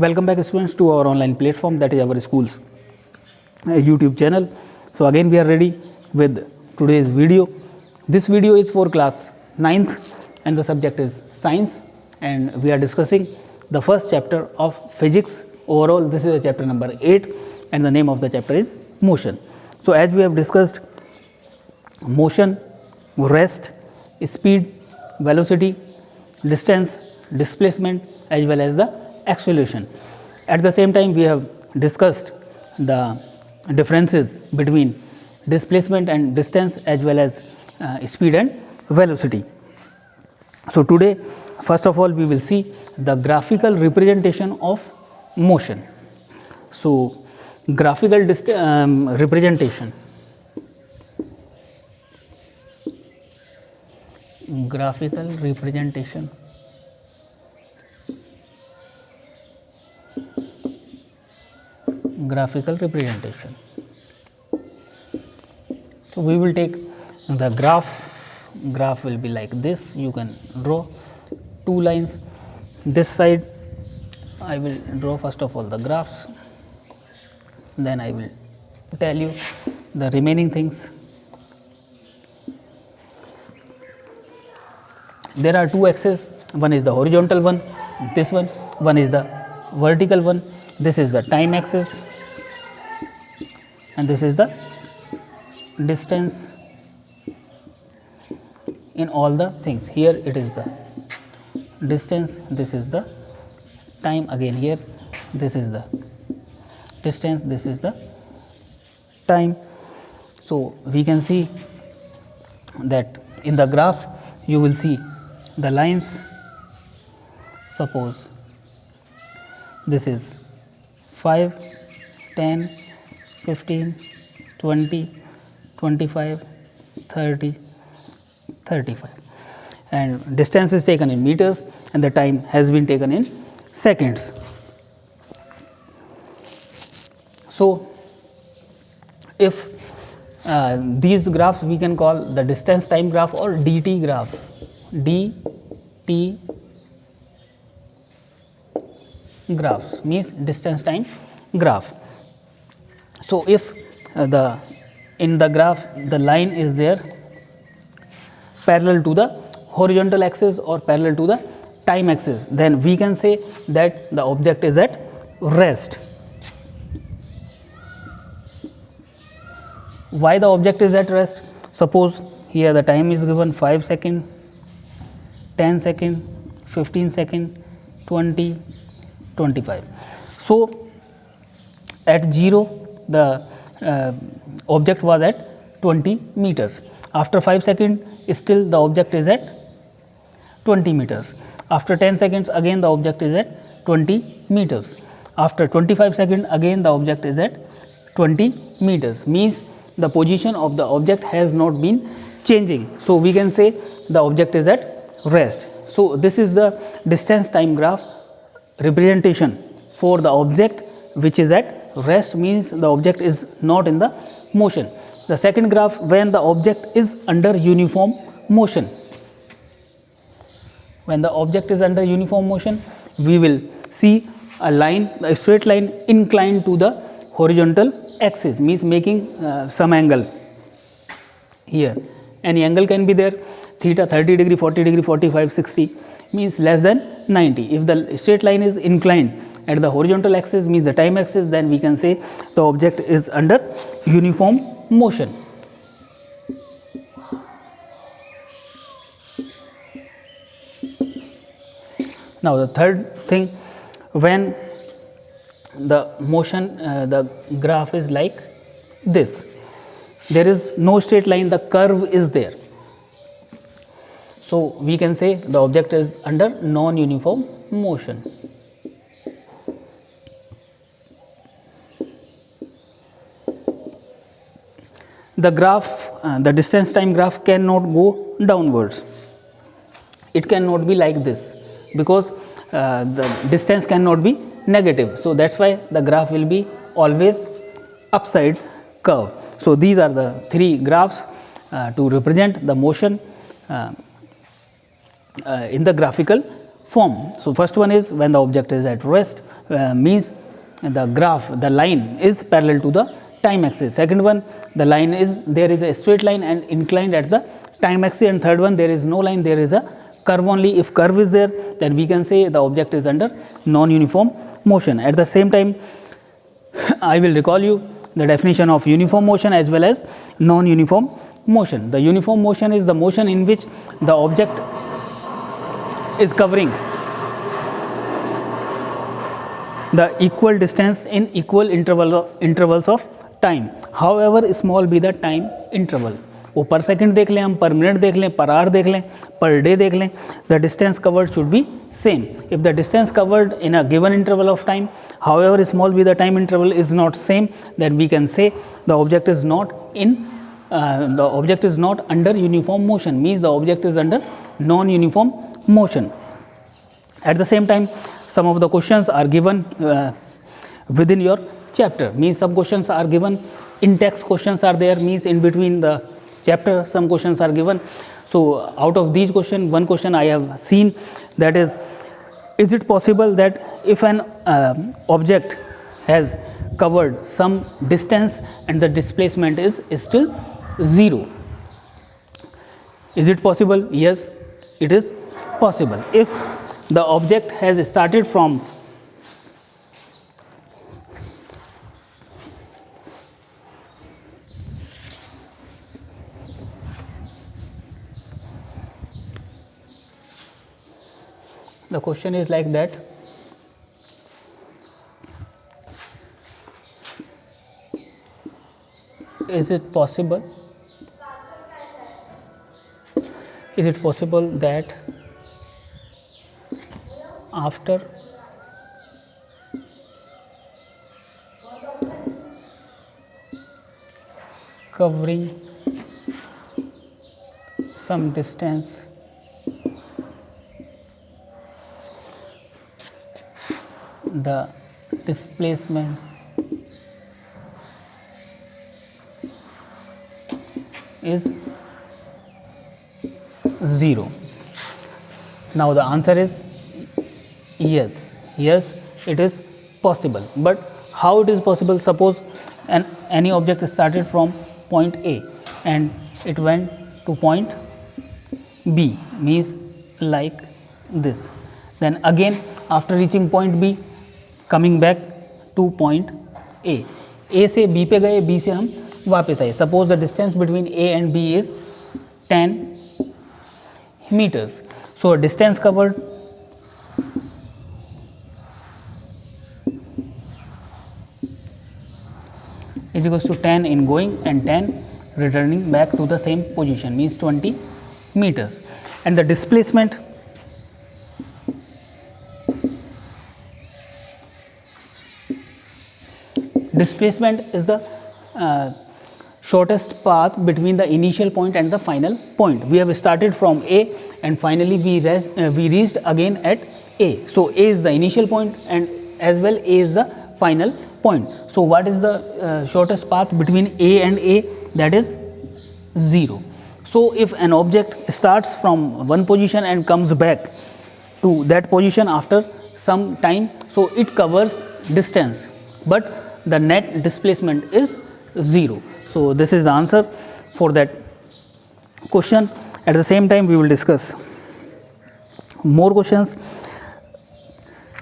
Welcome back students to our online platform, that is our school's YouTube channel. So again we are ready with today's video. This video is for class 9th and the subject is science, and we are discussing the first chapter of physics. Overall this is a chapter number 8 and the name of the chapter is motion. So as we have discussed motion, rest, speed, velocity, distance, displacement as well as the acceleration. At the same time we have discussed the differences between displacement and distance as well as speed and velocity. So today first of all we will see the graphical representation of motion. So graphical representation. Graphical representation So we will take the graph will be like this. You can draw two lines. This side I will draw first of all the graphs, then I will tell you the remaining things. There are two axes, one is the horizontal one, this one is the vertical one. This is the time axis and this is the distance in all the things. Here it is the distance, this is the time, again here this is the distance, this is the time. So we can see that in the graph you will see the lines. Suppose this is 5, 10, 15, 20, 25, 30, 35, and distance is taken in meters and the time has been taken in seconds. So if these graphs we can call the distance time graph or DT graph. DT graphs means distance time graph. So if in the graph the line is there parallel to the horizontal axis or parallel to the time axis, then we can say that the object is at rest. Why the object is at rest? Suppose here the time is given 5 seconds, 10 seconds, 15 seconds, 20, 25. So at 0 the object was at 20 meters. After 5 seconds still the object is at 20 meters. After 10 seconds again the object is at 20 meters. After 25 seconds again the object is at 20 meters, means the position of the object has not been changing. So we can say the object is at rest. So this is the distance time graph representation for the object which is at rest, means the object is not in the motion. The second graph, when the object is under uniform motion. When the object is under uniform motion, we will see a line, a straight line inclined to the horizontal axis, means making some angle. Here any angle can be there, theta 30 degree, 40 degree, 45, 60, means less than 90. If the straight line is inclined at the horizontal axis, means the time axis, then we can say the object is under uniform motion. Now the third thing, when the motion the graph is like this, there is no straight line, the curve is there. So we can say the object is under non-uniform motion. The graph, the distance time graph cannot go downwards. It cannot be like this because the distance cannot be negative. So that's why the graph will be always upside curve. So these are the three graphs to represent the motion in the graphical form. So first one is when the object is at rest, means the graph, the line is parallel to the time axis. Second one, the line is, there is a straight line and inclined at the time axis. And third one, there is no line, there is a curve only. If curve is there, then we can say the object is under non-uniform motion. At the same time, I will recall you the definition of uniform motion as well as non-uniform motion. The uniform motion is the motion in which the object is covering the equal distance in equal intervals of time, however small be the time interval. वो पर second देख लें हम, पर minute देख लें, per hour देख लें, पर डे देख लें, the distance covered should be same. If the distance covered in a given interval of time, however small be the time interval, is not same, then we can say the object is not in the object is not under uniform motion, means the object is under non-uniform motion. At the same time, some of the questions are given within your chapter, means some questions are given in text, questions are there, means in between the chapter some questions are given. So out of these questions, one question I have seen, that is it possible that if an object has covered some distance and the displacement is still 0? Is it possible? Yes, it is possible. If the object has started from the question is like that, is it possible that after covering some distance the displacement is 0? Now the answer is yes, it is possible. But how it is possible? Suppose any object started from point A and it went to point B, means like this, then again after reaching point B, coming back to point A से B पे गए, B से हम वापस आए. Suppose the distance between A and B is 10 meters. So distance covered is equals to 10 in going and 10 returning back to the same position, means 20 meters. And the displacement is the shortest path between the initial point and the final point. We have started from A and finally we reached again at A. So A is the initial point and as well A is the final point. So what is the shortest path between A and A? That is 0. So if an object starts from one position and comes back to that position after some time, so it covers distance, but the net displacement is 0. So this is the answer for that question. At the same time, we will discuss more questions.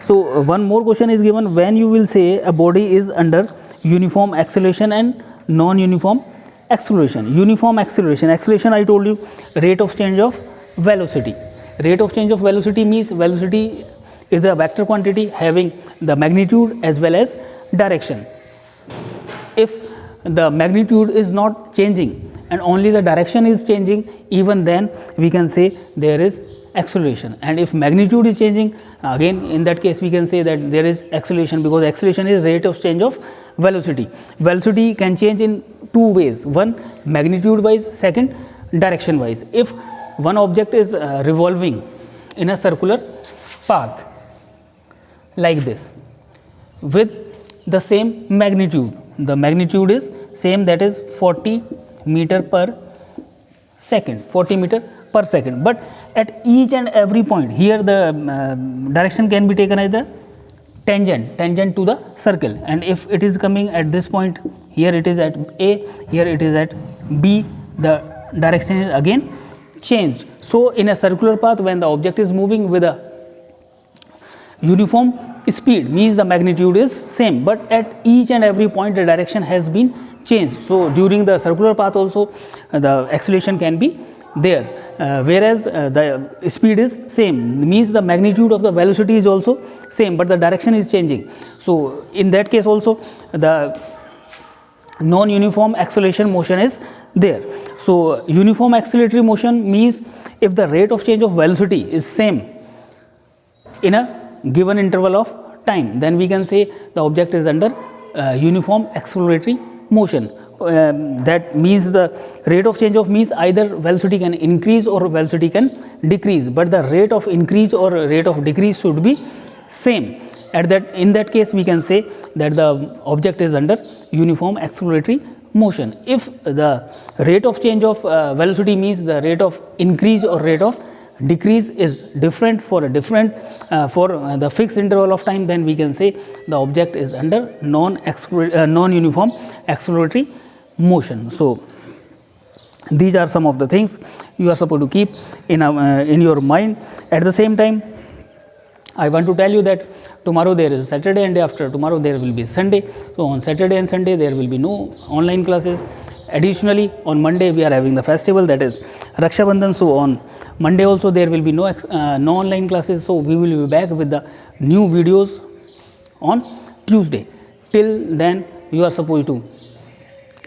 So one more question is given, when you will say a body is under uniform acceleration and non-uniform acceleration. Uniform acceleration I told you, rate of change of velocity. Rate of change of velocity means velocity is a vector quantity having the magnitude as well as direction. If the magnitude is not changing and only the direction is changing, even then we can say there is acceleration. And if magnitude is changing, again in that case we can say that there is acceleration, because acceleration is rate of change of velocity. Velocity can change in two ways, one magnitude wise, second direction wise. If one object is revolving in a circular path like this with the same magnitude, the magnitude is same, that is 40 meter per second, 40 meter per second, but at each and every point here the direction can be taken as the tangent to the circle, and if it is coming at this point, here it is at A, here it is at B, the direction is again changed. So in a circular path, when the object is moving with a uniform speed, means the magnitude is same, but at each and every point the direction has been changed. So during the circular path also the acceleration can be there, whereas the speed is same, means the magnitude of the velocity is also same, but the direction is changing. So in that case also the non-uniform acceleration motion is there. So uniform accelerated motion means if the rate of change of velocity is same in a given interval of time, then we can say the object is under uniform acceleratory motion. That means the rate of change of means either velocity can increase or velocity can decrease, but the rate of increase or rate of decrease should be same. In that case we can say that the object is under uniform acceleratory motion. If the rate of change of velocity means the rate of increase or rate of decrease is different for a different for the fixed interval of time, then we can say the object is under non-uniform acceleratory motion. So these are some of the things you are supposed to keep in your mind. At the same time, I want to tell you that tomorrow there is Saturday and day after tomorrow there will be Sunday. So on Saturday and Sunday there will be no online classes. Additionally, on Monday we are having the festival, that is Raksha Bandhan. So on Monday also there will be no online classes. So we will be back with the new videos on Tuesday. Till then you are supposed to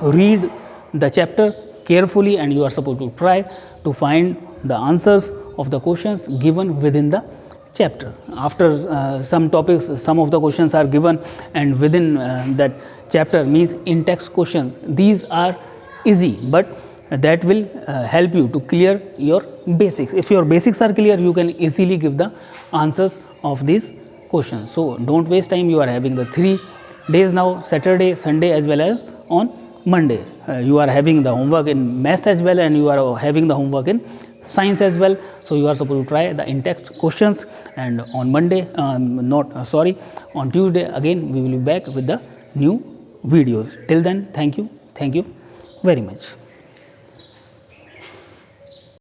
read the chapter carefully and you are supposed to try to find the answers of the questions given within the chapter. After some topics, some of the questions are given and within that chapter, means in text questions, these are easy, but that will help you to clear your basics. If your basics are clear, you can easily give the answers of these questions. So don't waste time. You are having the 3 days now, Saturday, Sunday as well as on Monday. You are having the homework in maths as well, and you are having the homework in science as well. So you are supposed to try the in-text questions, and on Monday, on Tuesday again we will be back with the new videos. Till then, thank you very much.